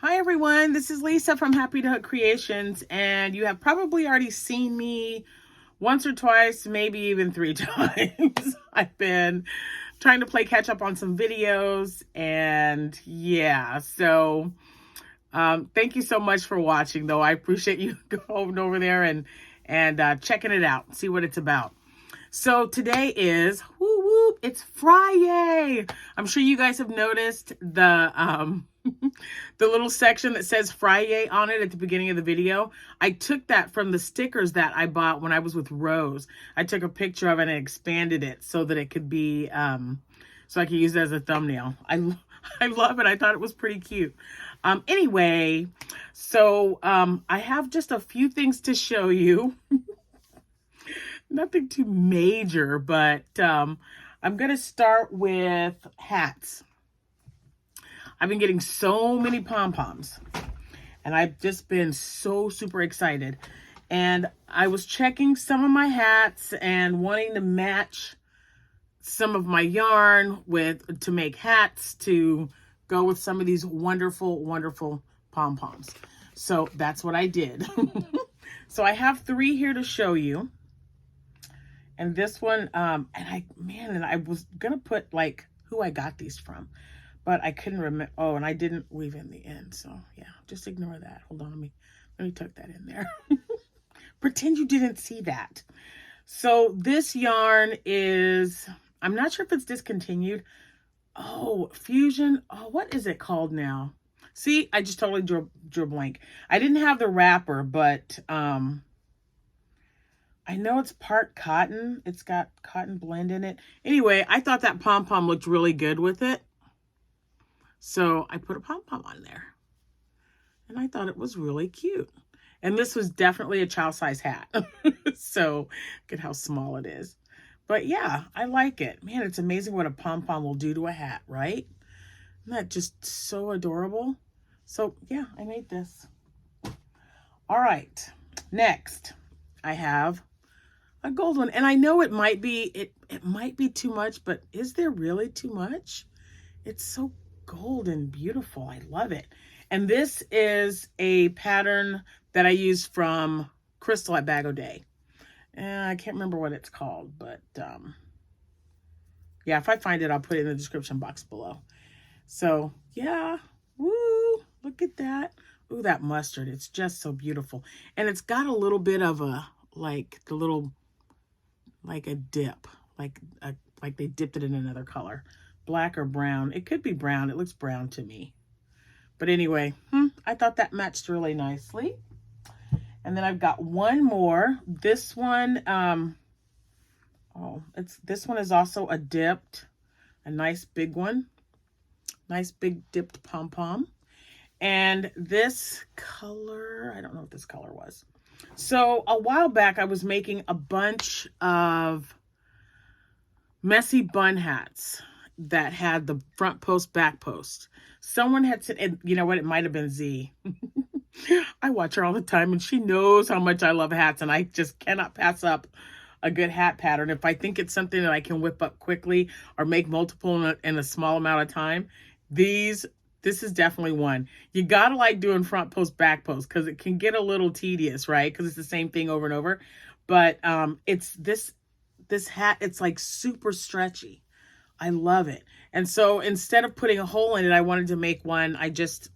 Hi everyone, this is Lisa from Happytohook Creations, and you have probably already seen me once or twice, maybe even 3 times. I've been trying to play catch up on some videos, and yeah, so thank you so much for watching, though. I appreciate you going over there and checking it out, see what it's about. So today is, whoop, whoop, it's Friday. I'm sure you guys have noticed the the little section that says Friday on it at the beginning of the video. I took that from the stickers that I bought when I was with Rose. I took a picture of it and expanded it so that it could be, so I could use it as a thumbnail. I love it. I thought it was pretty cute. Anyway, so I have just a few things to show you. Nothing too major, but I'm going to start with hats. I've been getting so many pom-poms, and I've just been so super excited. And I was checking some of my hats and wanting to match some of my yarn to make hats to go with some of these wonderful, wonderful pom-poms. So that's what I did. So I have 3 here to show you. And this one, and I was gonna put like who I got these from, but I couldn't remember. Oh, and I didn't weave in the end, so yeah, just ignore that. Hold on, let me tuck that in there. Pretend you didn't see that. So this yarn is, I'm not sure if it's discontinued. Oh, Fusion. Oh, what is it called now? See, I just totally drew a blank. I didn't have the wrapper, but I know it's part cotton. It's got cotton blend in it. Anyway, I thought that pom-pom looked really good with it. So I put a pom-pom on there. And I thought it was really cute. And this was definitely a child size hat. So look at how small it is. But yeah, I like it. Man, it's amazing what a pom-pom will do to a hat, right? Isn't that just so adorable? So yeah, I made this. All right, next I have a gold one, and I know it might be it might be too much, but is there really too much? It's so gold and beautiful. I love it. And this is a pattern that I used from Crystal at Bag O' Day. I can't remember what it's called, but yeah, if I find it, I'll put it in the description box below. So yeah, woo, look at that. Ooh, that mustard, it's just so beautiful. And it's got a little bit of a, like a dip, like they dipped it in another color, black or brown. It could be brown. It looks brown to me. But anyway, I thought that matched really nicely. And then I've got one more. This one, this one is also a nice big one. Nice big dipped pom-pom. And this color, I don't know what this color was. So a while back, I was making a bunch of messy bun hats that had the front post, back post. Someone had said, and you know what? It might have been Z. I watch her all the time, and she knows how much I love hats, and I just cannot pass up a good hat pattern. If I think it's something that I can whip up quickly or make multiple in a small amount of time, this is definitely one. You gotta like doing front post, back post, because it can get a little tedious, right? Because it's the same thing over and over. But it's this hat, it's like super stretchy. I love it. And so instead of putting a hole in it, I wanted to make one. I just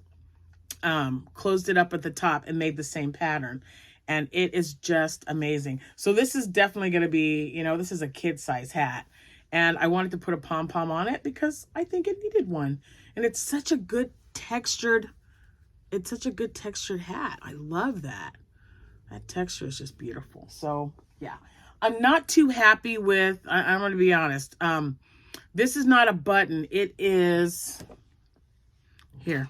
closed it up at the top and made the same pattern. And it is just amazing. So this is definitely going to be, this is a kid size hat. And I wanted to put a pom-pom on it because I think it needed one. And it's such a good textured hat. I love that. That texture is just beautiful. So yeah, I'm not too happy with, I'm going to be honest. This is not a button. It is here.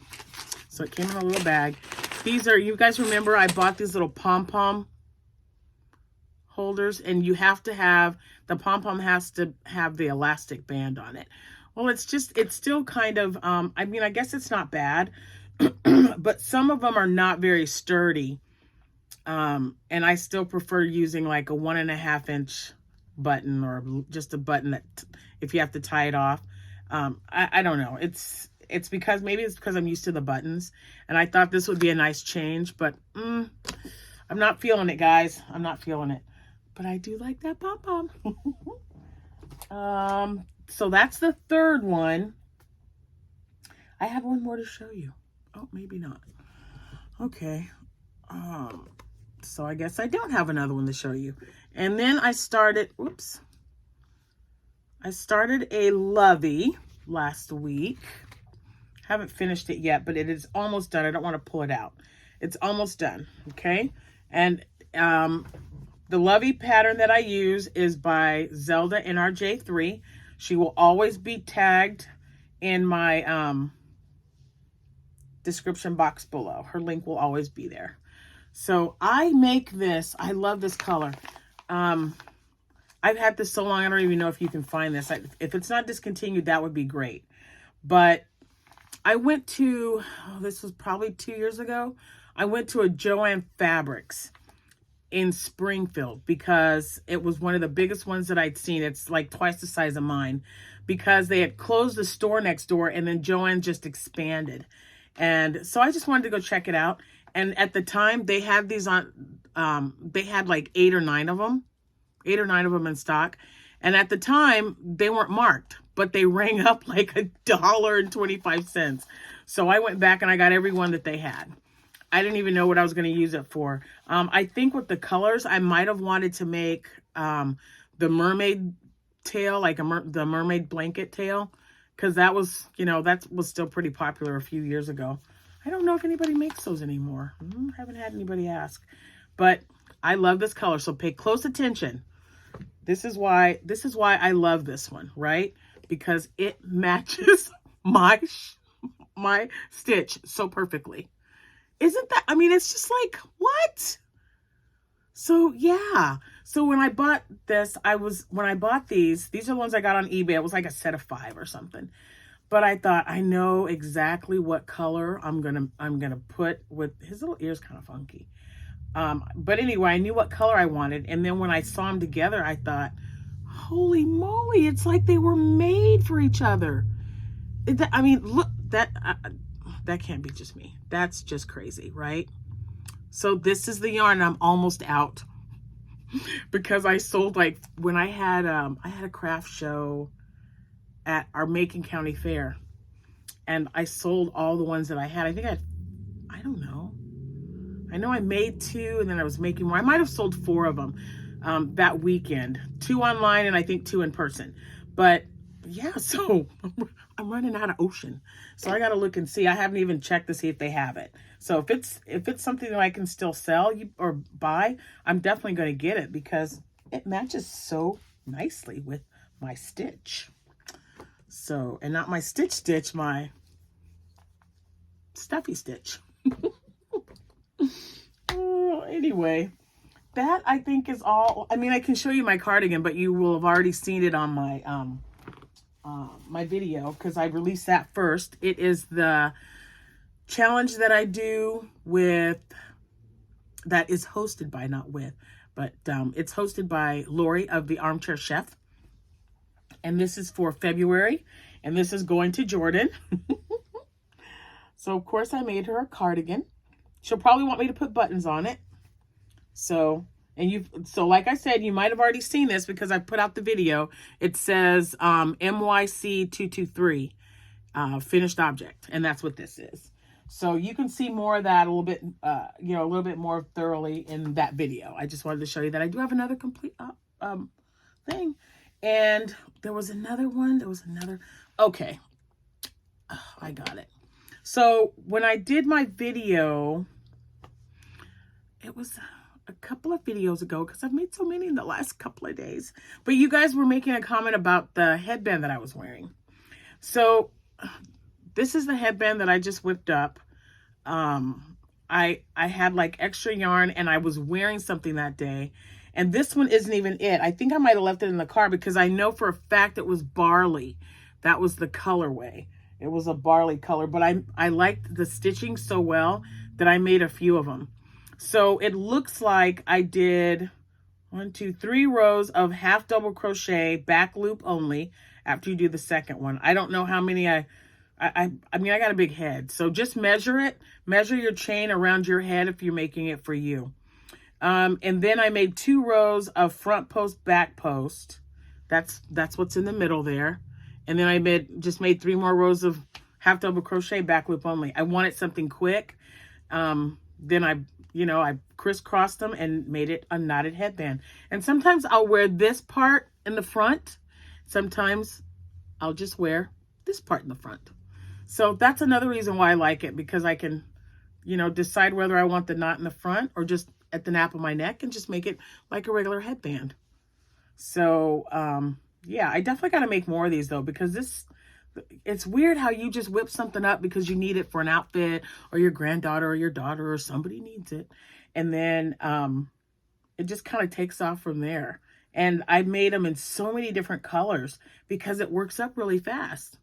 So it came in a little bag. These are, you guys remember I bought these little pom-pom holders, and you have to have, the pom-pom has to have the elastic band on it. Well, it's still kind of, I mean, I guess it's not bad, but some of them are not very sturdy. And I still prefer using like a 1.5 inch button, or just a button that if you have to tie it off. I don't know. it's because, maybe it's because I'm used to the buttons, and I thought this would be a nice change, but I'm not feeling it, guys. I'm not feeling it. But I do like that pom-pom. So that's the third one. I have one more to show you. Oh, maybe not. Okay. So I guess I don't have another one to show you. And then I started, whoops. I started a Lovey last week. Haven't finished it yet, but it is almost done. I don't want to pull it out. It's almost done, okay? And the Lovey pattern that I use is by Zelda NRJ3. She will always be tagged in my description box below. Her link will always be there. So I make this. I love this color. I've had this so long, I don't even know if you can find this. If it's not discontinued, that would be great. But I went to, this was probably 2 years ago. I went to a Joann Fabrics in Springfield because it was one of the biggest ones that I'd seen. It's like twice the size of mine because they had closed the store next door and then Joann just expanded. And so I just wanted to go check it out. And at the time they had these on, they had like 8 or 9 of them in stock. And at the time they weren't marked, but they rang up like $1.25. So I went back and I got every one that they had. I didn't even know what I was going to use it for. I think with the colors, I might have wanted to make the mermaid tail, like the mermaid blanket tail, because that was, you know, that was still pretty popular a few years ago. I don't know if anybody makes those anymore. Haven't had anybody ask, but I love this color. So pay close attention. This is why I love this one, right? Because it matches my stitch so perfectly. Isn't that, I mean, it's just like, what? So yeah. So when I bought this, when I bought these are the ones I got on eBay. It was like a set of 5 or something. But I thought, I know exactly what color I'm gonna put with, his little ear's kind of funky. But anyway, I knew what color I wanted. And then when I saw them together, I thought, holy moly, it's like they were made for each other. I mean, look, that can't be just me. That's just crazy, right? So this is the yarn. I'm almost out because I sold, like, when I had a craft show at our Macon County Fair, and I sold all the ones that I had. I think I don't know. I know I made 2 and then I was making more. I might have sold 4 of them that weekend. 2 online and I think 2 in person. But yeah, so I'm running out of ocean. So I got to look and see. I haven't even checked to see if they have it. So if it's something that I can still sell or buy, I'm definitely going to get it because it matches so nicely with my stitch. So, and not my stitch, my stuffy stitch. Anyway, that I think is all. I mean, I can show you my cardigan, but you will have already seen it on my my video because I released that first. It is the challenge that I do with, that is hosted by, not with, but it's hosted by Lori of the Armchair Chef. And this is for February, and this is going to Jordan. So of course I made her a cardigan. She'll probably want me to put buttons on it. So like I said, you might have already seen this because I put out the video. It says MYC223 finished object, and that's what this is. So you can see more of that a little bit, a little bit more thoroughly in that video. I just wanted to show you that I do have another complete thing. And there was another one. Okay. Oh, I got it. So when I did my video, it was a couple of videos ago because I've made so many in the last couple of days. But you guys were making a comment about the headband that I was wearing. So this is the headband that I just whipped up. I had like extra yarn and I was wearing something that day. And this one isn't even it. I think I might have left it in the car because I know for a fact it was barley. That was the colorway. It was a barley color, but I liked the stitching so well that I made a few of them. So it looks like I did 1, 2, 3 rows of half double crochet back loop only after you do the second one. I don't know how many I I mean, I got a big head. So just measure it. Measure your chain around your head if you're making it for you. And then I made 2 rows of front post, back post. That's what's in the middle there. And then I just made 3 more rows of half double crochet back loop only. I wanted something quick. Then I crisscrossed them and made it a knotted headband. And sometimes I'll wear this part in the front. Sometimes I'll just wear this part in the front. So that's another reason why I like it, because I can, decide whether I want the knot in the front or just at the nape of my neck and just make it like a regular headband. So, yeah, I definitely got to make more of these though, because it's weird how you just whip something up because you need it for an outfit, or your granddaughter or your daughter or somebody needs it. And then, it just kind of takes off from there. And I made them in so many different colors because it works up really fast.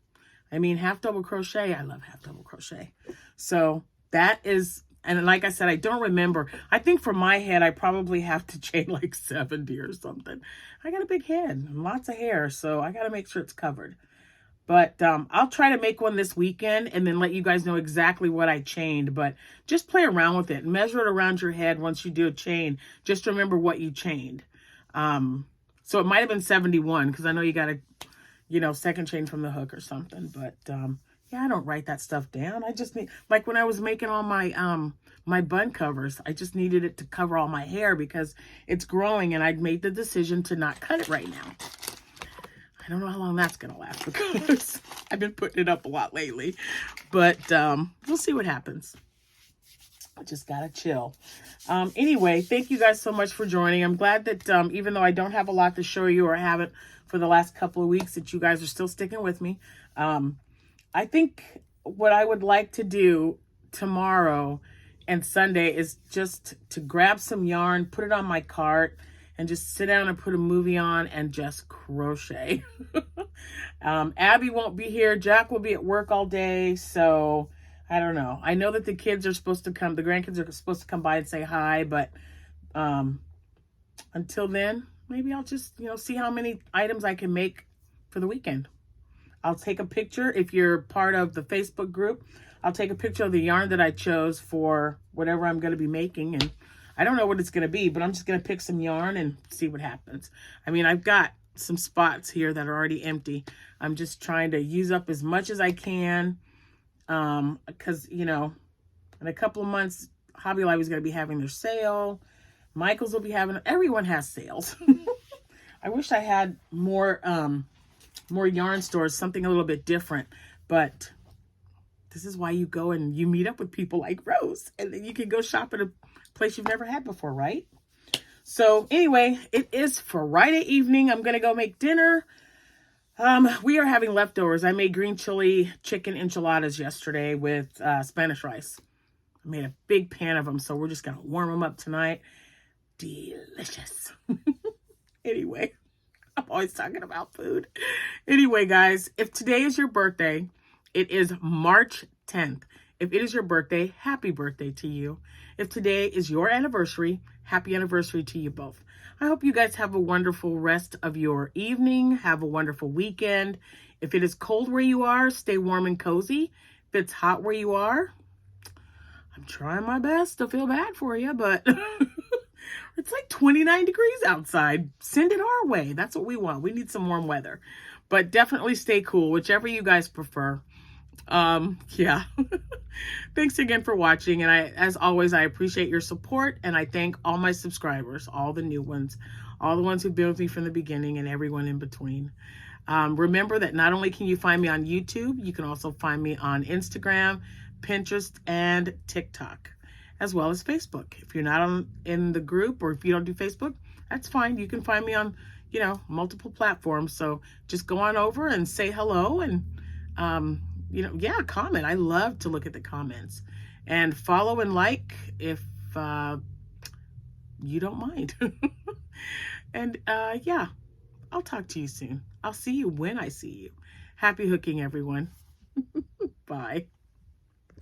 I mean, half double crochet, I love half double crochet. So that is, and like I said, I don't remember. I think for my head, I probably have to chain like 70 or something. I got a big head and lots of hair, so I got to make sure it's covered. But I'll try to make one this weekend and then let you guys know exactly what I chained. But just play around with it and measure it around your head once you do a chain. Just remember what you chained. So it might have been 71 because I know you got to, second chain from the hook or something. But yeah, I don't write that stuff down. I just need, like when I was making all my my bun covers, I just needed it to cover all my hair because it's growing, and I'd made the decision to not cut it right now. I don't know how long that's going to last because I've been putting it up a lot lately, but we'll see what happens. I just got to chill. Anyway, thank you guys so much for joining. I'm glad that even though I don't have a lot to show you or haven't for the last couple of weeks, that you guys are still sticking with me. I think what I would like to do tomorrow and Sunday is just to grab some yarn, put it on my cart, and just sit down and put a movie on and just crochet. Abby won't be here. Jack will be at work all day. So I don't know. I know that the kids are supposed to come. The grandkids are supposed to come by and say hi. But until then, maybe I'll just, see how many items I can make for the weekend. I'll take a picture. If you're part of the Facebook group, I'll take a picture of the yarn that I chose for whatever I'm going to be making. And I don't know what it's going to be, but I'm just going to pick some yarn and see what happens. I mean, I've got some spots here that are already empty. I'm just trying to use up as much as I can. Because, in a couple of months, Hobby Lobby is going to be having their sale. Michael's will be having, everyone has sales. I wish I had more yarn stores, something a little bit different, but this is why you go and you meet up with people like Rose, and then you can go shop at a place you've never had before, right? So anyway, it is Friday evening. I'm going to go make dinner. We are having leftovers. I made green chili chicken enchiladas yesterday with Spanish rice. I made a big pan of them, so we're just going to warm them up tonight. Delicious. Anyway, I'm always talking about food. Anyway, guys, if today is your birthday, it is March 10th. If it is your birthday, happy birthday to you. If today is your anniversary, happy anniversary to you both. I hope you guys have a wonderful rest of your evening. Have a wonderful weekend. If it is cold where you are, stay warm and cozy. If it's hot where you are, I'm trying my best to feel bad for you, but it's like 29 degrees outside. Send it our way. That's what we want. We need some warm weather, but definitely stay cool, whichever you guys prefer. Yeah. Thanks again for watching. And as always, I appreciate your support, and I thank all my subscribers, all the new ones, all the ones who've been with me from the beginning, and everyone in between. Remember that not only can you find me on YouTube, you can also find me on Instagram, Pinterest, and TikTok, as well as Facebook. If you're not in the group, or if you don't do Facebook, that's fine. You can find me on, multiple platforms. So just go on over and say hello, and, comment. I love to look at the comments, and follow and like if you don't mind. And yeah, I'll talk to you soon. I'll see you when I see you. Happy hooking, everyone. Bye.